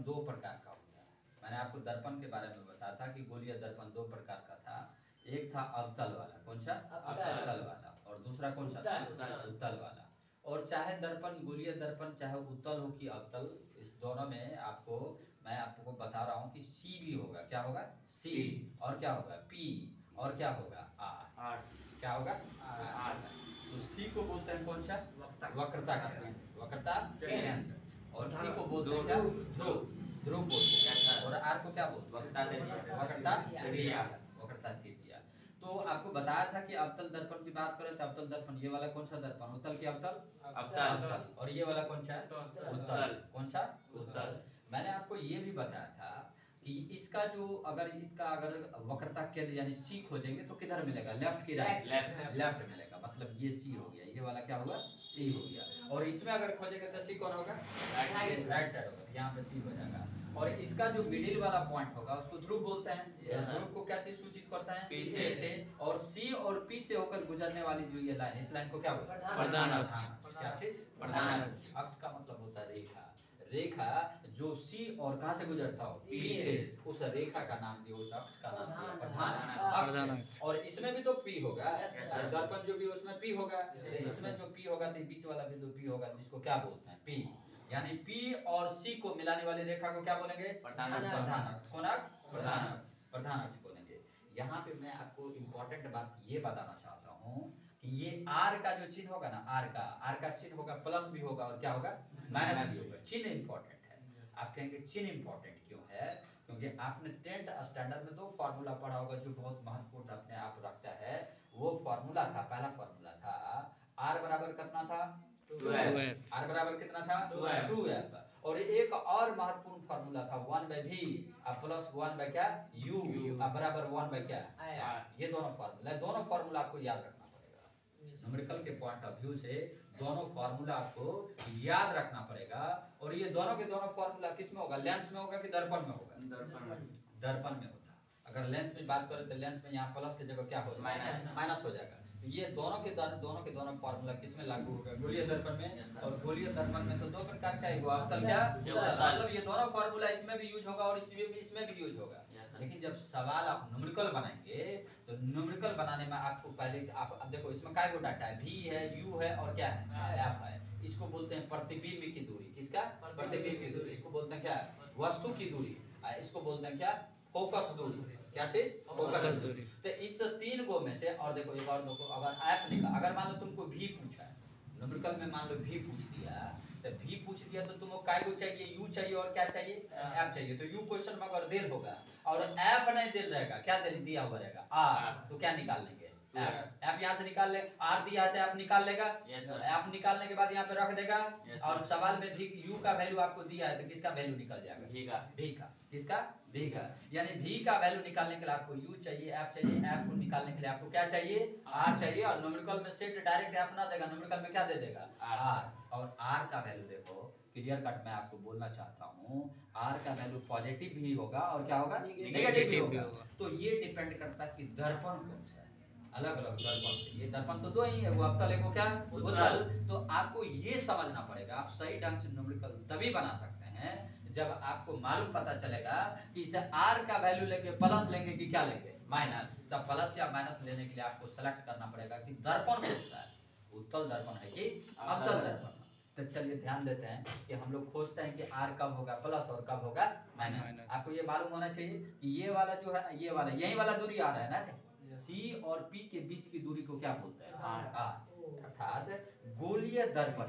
दर्पण दो प्रकार का होता है। मैंने आपको दर्पण के बारे में बताया था कि गोलीय दर्पण दो प्रकार का था। एक था अवतल वाला, कौन सा? अवतल वाला। और दूसरा कौन सा था? उत्तल वाला। और चाहे दर्पण गोलीय दर्पण चाहे उत्तल हो कि अवतल, इस दोनों में आपको मैं आपको बता रहा हूँ कि सी भी होगा। क्या होगा? सी। और क्या होगा? पी। और क्या होगा? आर। क्या होगा? आर। तो सी को बोलते हैं कौन सा? वक्रता केंद्र। वक्रता केंद्र। और पी को बोलते हैं क्या? ध्रुव। ध्रुव बोलते हैं। और आर को क्या बोलते हैं? वक्रता त्रिज्या। वक्रता त्रिज्या। तो आपको बताया था कि अवतल दर्पण की बात करें तो अवतल दर्पण ये वाला कौन सा दर्पण? उत्तल की अवतल? अवतल। और ये वाला कौन सा है? उत्तल। कौन सा? उत्तल। मैंने आपको ये भी बताया था कि इसका जो अगर वक्रता केंद्र यानी सी खोजेंगे तो किधर मिलेगा? लेफ्ट की राइट? लेफ्ट मिलेगा। मतलब ये सी हो गया, ये वाला क्या होगा? सी हो गया। और इसमें अगर खोजेंगे तो सी कौन होगा? राइट साइड होगा। यहाँ पे सी हो जाएगा। और इसका जो मिडिल वाला पॉइंट होगा उसको ध्रुव बोलते हैं। ध्रुव को क्या चीज सूचित करता है? पी से। और सी और पी से होकर गुजरने वाली जो ये लाइन, इस लाइन को क्या बोलते हैं? प्रधान अक्ष। क्या चीज? प्रधान अक्ष। अक्ष का मतलब होता है रेखा। रेखा जो सी और कहां से गुजरता हो? पी से। उस रेखा का नाम दिया, उस अक्ष का नाम दिया प्रधान अक्ष। और इसमें भी तो पी होगा। दर्पण जो भी उसमें पी होगा। इसमें जो पी होगा तो बीच वाला बिंदु पी होगा, जिसको क्या बोलते हैं? पी। यानी पी और सी को मिलाने वाली रेखा को क्या बोलेंगे? प्रधान अक्ष। कौन अक्ष? प्रधान अक्ष। प्रधान अक्ष बोलेंगे। यहाँ पे मैं आपको इम्पोर्टेंट बात ये बताना चाहता हूँ कि ये आर का जो चिन्ह होगा ना, आर का चिन्ह होगा, प्लस भी होगा और क्या होगा? माइनस भी होगा। चिन्ह इंपॉर्टेंट है। आप कहेंगे चिन्ह इंपॉर्टेंट क्यों है? क्योंकि आपने 10th स्टैंडर्ड में 2 फार्मूला पढ़ा होगा जो बहुत महत्वपूर्ण अपने आप रखता है। वो फार्मूला था, पहला फार्मूला था आर बराबर कितना था? 2f। आर बराबर कितना था? 2f। और एक और महत्वपूर्ण फार्मूला था 1/v प्लस 1 क्या? u बराबर 1 क्या? ये दोनों फार्मूला आपको याद रखना पड़ेगा। न्यूमेरिकल के पॉइंट ऑफ व्यू से दोनों फार्मूला आपको याद रखना पड़ेगा। और ये दोनों के दोनों फार्मूला किस में होगा? लेंस में होगा कि दर्पण में होगा? दर्पण में होता। अगर लेंस में बात करें तो लेंस में यहाँ प्लस की जगह क्या होगा? माइनस हो जाएगा। ये दोनों के दोनों फार्मूला किस में लागू होगा? गोलीय दर्पण में। और गोलीय दर्पण में तो 2 प्रकार का है, अवतल क्या? मतलब ये दोनों फार्मूला इसमें भी यूज होगा और इसमें भी यूज होगा। लेकिन जब सवाल आप न्यूमेरिकल बनाएंगे तो न्यूमेरिकल बनाने में आपको पहले आप अब देखो इसमें काय को डाटा है? v है, u है और क्या है? f है। इसको बोलते हैं प्रतिबिंब की दूरी। किसका? प्रतिबिंब की दूरी। इसको बोलते हैं क्या? वस्तु की दूरी। इसको बोलते हैं क्या? फोकस दूरी। क्या चीज? फोकस दूरी। तो इस 3 गो में से और देखो एक और देखो, अगर एफ निकाल, अगर मान लो तुमको भी पूछा है न्यूमेरिकल में, मान लो भी पूछ दिया तो भी पूछ दिया तो तुमको काय को चाहिए? यू चाहिए और क्या चाहिए? एफ चाहिए। तो यू क्वेश्चन में अगर देर होगा और एफ नहीं दिल रहेगा, क्या दिया हुआ रहेगा? आर। तो क्या निकाल लेंगे? एफ यहाँ से निकाल ले। आर दिया है तो एफ निकाल लेगा। एफ निकालने के बाद यहाँ पे रख देगा। और सवाल में भी यू का वैल्यू आपको दिया है तो किसका वैल्यू निकल जाएगा? भी का। किसका? भी का। यानी भी का वैल्यू निकालने के लिए आपको यू चाहिए, एफ चाहिए। एफ को निकालने के लिए आपको क्या चाहिए? आर चाहिए। और न्यूमेरिकल में सेट डायरेक्ट एफ ना देगा, न्यूमेरिकल में क्या दे देगा? आर। और आर का वैल्यू देखो क्लियर कट मैं आपको बोलना चाहता हूँ, आर का वैल्यू पॉजिटिव भी होगा और क्या होगा? नेगेटिव भी होगा। तो ये डिपेंड करता है कि दर्पण कौन सा है। अलग अलग दर्पण, ये दर्पण तो 2 ही है, वो अवतल है, वो क्या? उत्तल। तो आपको ये समझना पड़ेगा, आप सही ढंग से न्यूमेरिकल तभी बना सकते हैं जब आपको मालूम पता चलेगा कि इसे आर का वैल्यू लेंगे, प्लस लेंगे कि क्या लेंगे? माइनस। तब प्लस या माइनस लेने के लिए आपको सेलेक्ट करना पड़ेगा कि दर्पण कौन सा है, उत्तल दर्पण है कि अवतल दर्पण। तो चलिए ध्यान देते हैं कि हम लोग खोजते हैं कि आर कब होगा प्लस और कब होगा माइनस। आपको ये मालूम होना चाहिए कि ये वाला जो है ना, ये वाला यही वाला दूरी आ रहा है ना, सी और पी के बीच की दूरी को क्या बोलते हैं? आर। अर्थात गोलीय दर्पण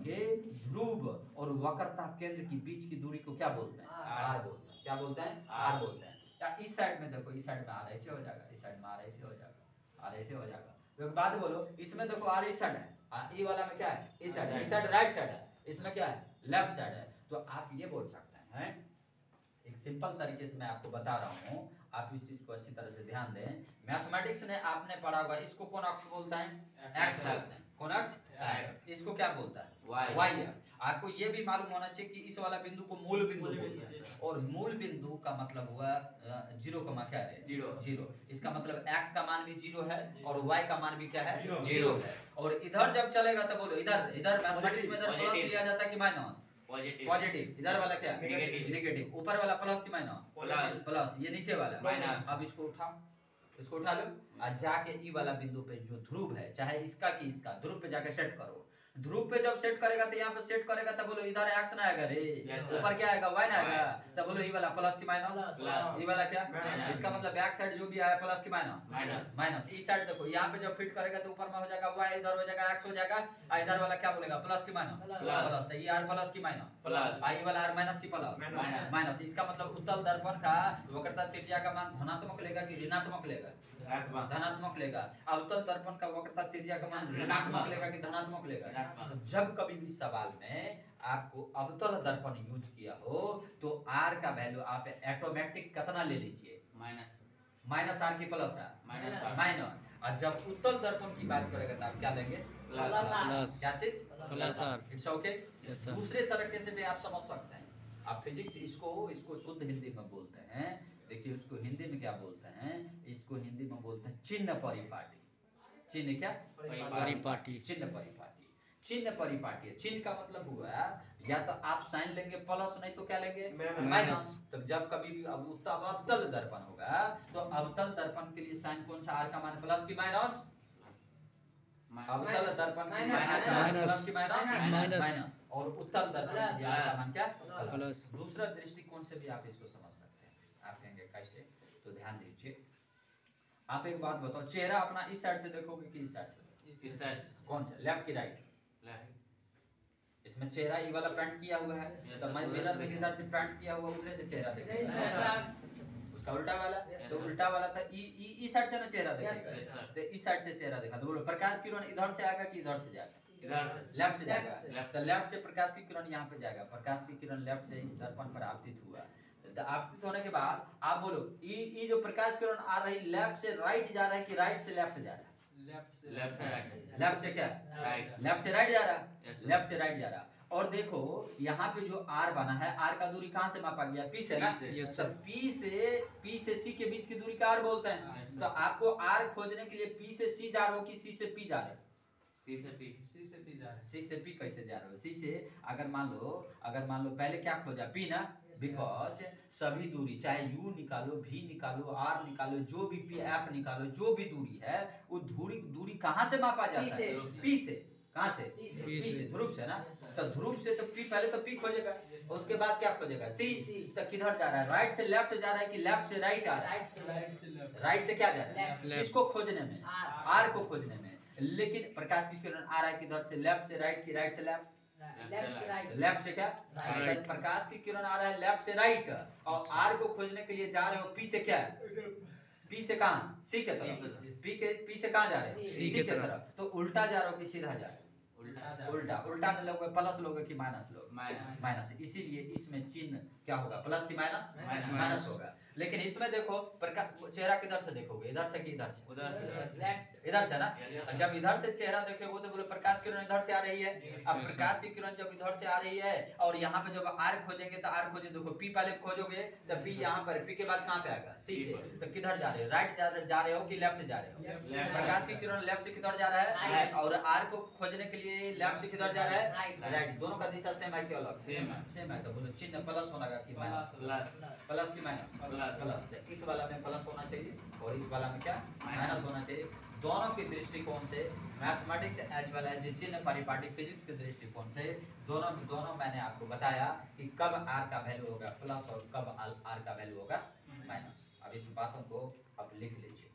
के ध्रुव और वक्रता केंद्र के बीच की दूरी को क्या बोलते हैं? आर बोलते हैं। क्या बोलते हैं? आर बोलते हैं। या इस साइड में देखो, इस साइड में आर ऐसे हो जाएगा, इस साइड में आर ऐसे हो जाएगा, आर ऐसे हो जाएगा। तो एक बात बोलो, इसमें देखो आर इस साइड है, ई वाला में क्या है? इस साइड। इस साइड राइट साइड है, इसमें क्या है? लेफ्ट साइड है। तो आप ये बोल सकते हैं, एक सिंपल तरीके से मैं आपको बता रहा हूँ, आप इस चीज को अच्छी तरह से ध्यान दें। मैथमेटिक्स ने आपने पढ़ा होगा, इसको कौन अक्ष बोलता है? एक्स बोलते हैं। कौन अक्ष? इसको क्या बोलता है? वाई। आपको ये भी मालूम होना चाहिए कि इस वाला बिंदु को मूल बिंदु बोलते हैं। और मूल बिंदु का मतलब हुआ 0, क्या है? 0। इसका मतलब x का मान भी 0 है और y का मान भी क्या है? 0 है। और इधर जब चलेगा तो बोलो, इधर मैथमेटिक्स में इधर प्लस लिया जाता है कि माइनस? पॉजिटिव, इधर वाला क्या नेगेटिव, ऊपर वाला प्लस की माइनस प्लस, ये नीचे वाला माइनस। अब इसको उठाओ, इसको उठा लो और जाके ई वाला बिंदु पे जो ध्रुव है, चाहे इसका कि इसका, ध्रुव पे जाके सेट करो। ध्रुव पे जब सेट करेगा तो यहाँ पे सेट करेगा तब बोलो इधर एक्स ना आएगा रे, ऊपर क्या आएगा वाई ना आएगा, तब बोलो ई वाला प्लस की माइनस, ई वाला क्या, इसका मतलब बैक साइड जो भी आया प्लस की माइनस माइनस। ई साइड देखो यहाँ पे जब फिट करेगा तो ऊपर में हो जाएगा वाई, इधर हो जाएगा एक्स हो जाएगा, इधर वाला क्या बोलेगा प्लस की माइनस प्लस, तो ये आर प्लस की माइनस प्लस, आई वाला आर माइनस की प्लस माइनस। इसका मतलब उत्तल दर्पण का वक्रता त्रिज्या का मान धनात्मक लेगा कि ऋणात्मक लेगा, धनात्मक लेगा। अवतल दर्पण का वक्रता त्रिज्या का मान ऋणात्मक लेगा कि धनात्मक लेगा। तो जब कभी भी सवाल में आपको अवतल दर्पण यूज किया हो तो आर का वैल्यू आप ऑटोमेटिक कितना ले लीजिए, माइनस आर की प्लस आर माइनस। और जब उत्तल दर्पण की बात करेगा तो आप क्या लेंगे प्लस, क्या चीज प्लस आर। It's okay. दूसरे तरीके से भी आप समझ सकते हैं, आप फिजिक्स इसको शुद्ध हिंदी में बोलते हैं। देखिए उसको हिंदी में क्या बोलते हैं, इसको हिंदी में बोलते हैं चिन्ह परिपाटी। चिन्ह क्या परिपाटी, चिन्ह परिपाटी, चिन्ह परिपाटी। चिन्ह का मतलब हुआ या तो आप साइन लेंगे प्लस, नहीं तो क्या लेंगे माइनस। तो जब कभी भी अवतल दर्पण होगा तो अवतल दर्पण के लिए साइन कौन सा, आर का मान प्लस की माइनस, अवतल दर्पण की माइनस की माइनस, और उत्तल दर्पण की आर का मान क्या प्लस। दूसरा दृष्टिकोण से भी आप इसको समझ सकते हैं। आप कहेंगे कैसे, तो ध्यान दीजिए। आप एक बात बताओ, चेहरा अपना इस साइड से देखोगे कि इस साइड से, इस साइड कौन सा, लेफ्ट की राइट, इसमें चेहरा ये वाला पेंट किया हुआ है, तो मैं मिरर में इधर से पेंट किया हुआ उधर से चेहरा देखेगा, उसका उल्टा वाला, तो उल्टा वाला था ई साइड से ना चेहरा देखेगा, तो इस साइड से चेहरा देखा। तो बोलो प्रकाश किरण इधर से आएगा कि इधर से जाएगा, इधर से लेफ्ट से जाएगा। तो लेफ्ट से प्रकाश की किरण यहाँ पे जाएगा, प्रकाश की किरण लेफ्ट से इस दर्पण पर आपतित हुआ। तो आपतित होने के बाद आप बोलो ये जो प्रकाश किरण आ रही लेफ्ट से राइट जा रहा है कि राइट से लेफ्ट जा रहा है, लेफ्ट से राइट, लेफ्ट से क्या राइट, लेफ्ट से राइट जा रहा है, लेफ्ट से राइट जा रहा है। और देखो यहाँ पे जो आर बना है, आर का दूरी कहाँ से मापा गया, पी से ना, तो पी से सी के बीच की दूरी का आर बोलते हैं। तो आपको आर खोजने के लिए पी से सी जा रहे हो कि सी से पी जा रहे हो, सी से पी, सी से पी जा रहे हो, सी से पी कैसे जा रहे हो, सी से अगर मान लो पहले क्या खोजा पी ना, बिकॉज सभी दूरी चाहे यू निकालो, भी निकालो, आर निकालो, जो भी पी एफ निकालो, जो भी दूरी है वो दूरी कहाँ से मापा जाता है, पी से। कहाँ से, पी से, ध्रुव से ना। तो ध्रुव से तो पी, पहले तो पी खोजेगा, उसके बाद क्या खोजेगा सी। तो किधर जा रहा है, राइट से लेफ्ट जा रहा है कि लेफ्ट से राइट आ रहा है, राइट से क्या जा रहा है, किसको खोजने में, आर को खोजने में। लेकिन प्रकाश की किरण आ रहा है किधर से, लेफ्ट से राइट की राइट से लेफ्ट, लेफ्ट से क्या राइट। प्रकाश की किरण आ रहा है लेफ्ट से राइट, और आर को खोजने के लिए जा रहे हो पी से क्या, पी से कहाँ, सी के तरफ, पी से कहाँ जा रहे हैं, सी के तरफ। तो उल्टा जा रहे हो कि सीधा जा रहे हो, उल्टा में लोगे प्लस लोगे कि माइनस लोगे, माइनस। इसीलिए इसमें चिन्ह क्या होगा, प्लस की माइनस होगा। लेकिन इसमें देखो चेहरा किधर से देखोगे, इधर से कि इधर से, इधर से ना। जब इधर से चेहरा देखोगे तो बोले प्रकाश किरण इधर से आ रही है। अब प्रकाश की किरण जब इधर से आ रही है और यहाँ पे जब आर खोजेंगे तो आर खोजे, देखो पी पहले खोजोगे तो पी यहाँ पर, पी के बाद कहाँ पे आएगा, सी से। तो किधर जा रहे हो, राइट जा रहे हो कि लेफ्ट जा रहे हो। प्रकाश की किरण लेफ्ट से किधर जा रहा है, और आर को खोजने के लिए लेफ्ट से किधर जा रहा है, राइट। दोनों का दिशा सेम है कि अलग, सेम है। तो बोलो चिन्ह प्लस होना कि माइनस, प्लस की माइनस प्लस। इस वाला में प्लस होना चाहिए और इस वाला में क्या माइनस होना चाहिए। दोनों के दृष्टिकोण से, मैथमेटिक्स एज वेल एज चिन्ह परिपाटी फिजिक्स के दृष्टिकोण से दोनों मैंने आपको बताया कि कब आर का वैल्यू होगा प्लस और कब आर का वैल्यू होगा माइनस। अब इस बातों को आप लिख लीजिए।